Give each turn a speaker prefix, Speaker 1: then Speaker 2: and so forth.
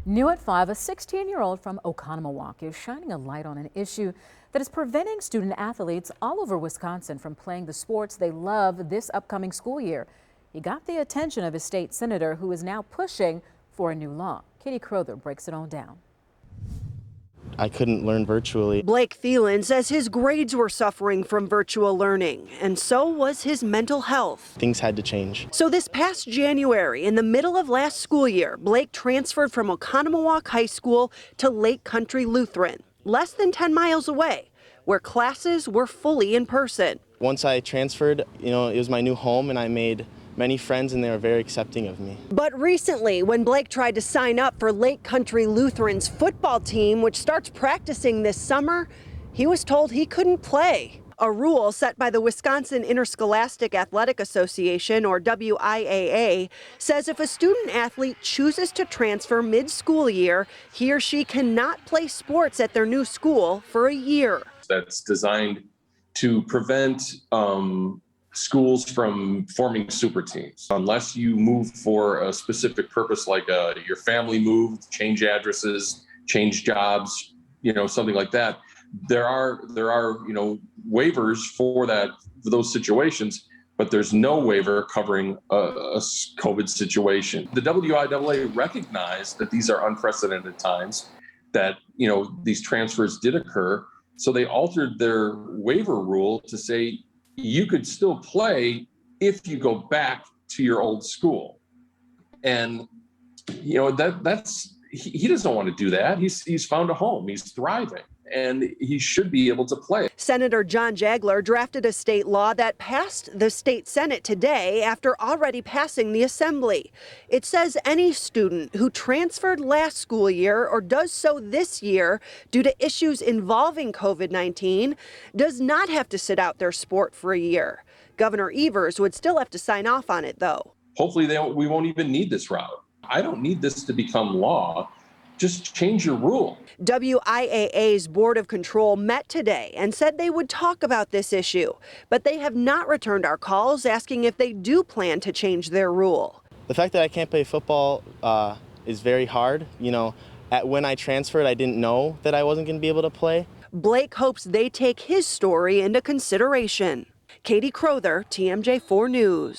Speaker 1: New at 5, a 16-year-old from Oconomowoc is shining a light on an issue that is preventing student athletes all over Wisconsin from playing the sports they love this upcoming school year. He got the attention of his state senator, who is now pushing for a new law. Katie Crowther breaks it all down.
Speaker 2: I couldn't learn virtually.
Speaker 3: Blake Thielen says his grades were suffering from virtual learning, and so was his mental health.
Speaker 2: Things had to change.
Speaker 3: So this past January, in the middle of last school year, Blake transferred from Oconomowoc High School to Lake Country Lutheran, less than 10 miles away, where classes were fully in person.
Speaker 2: Once I transferred, it was my new home, and I made many friends, and they were very accepting of me.
Speaker 3: But recently, when Blake tried to sign up for Lake Country Lutheran's football team, which starts practicing this summer, he was told he couldn't play. A rule set by the Wisconsin Interscholastic Athletic Association, or WIAA, says if a student athlete chooses to transfer mid-school year, he or she cannot play sports at their new school for a year.
Speaker 4: That's designed to prevent schools from forming super teams. Unless you move for a specific purpose, like your family moved, change addresses, change jobs, something like that. There are waivers for those situations, but there's no waiver covering a COVID situation. The WIAA recognized that these are unprecedented times, that these transfers did occur, so they altered their waiver rule to say you could still play if you go back to your old school. And he doesn't want to do that. He's found a home, he's thriving, and he should be able to play.
Speaker 3: Senator John Jagler drafted a state law that passed the state Senate today after already passing the Assembly. It says any student who transferred last school year or does so this year due to issues involving COVID-19 does not have to sit out their sport for a year. Governor Evers would still have to sign off on it, though.
Speaker 4: Hopefully we won't even need this route. I don't need this to become law. Just change your rule.
Speaker 3: WIAA's Board of Control met today and said they would talk about this issue, but they have not returned our calls asking if they do plan to change their rule.
Speaker 2: The fact that I can't play football is very hard. When I transferred, I didn't know that I wasn't going to be able to play.
Speaker 3: Blake hopes they take his story into consideration. Katie Crowther, TMJ4 News.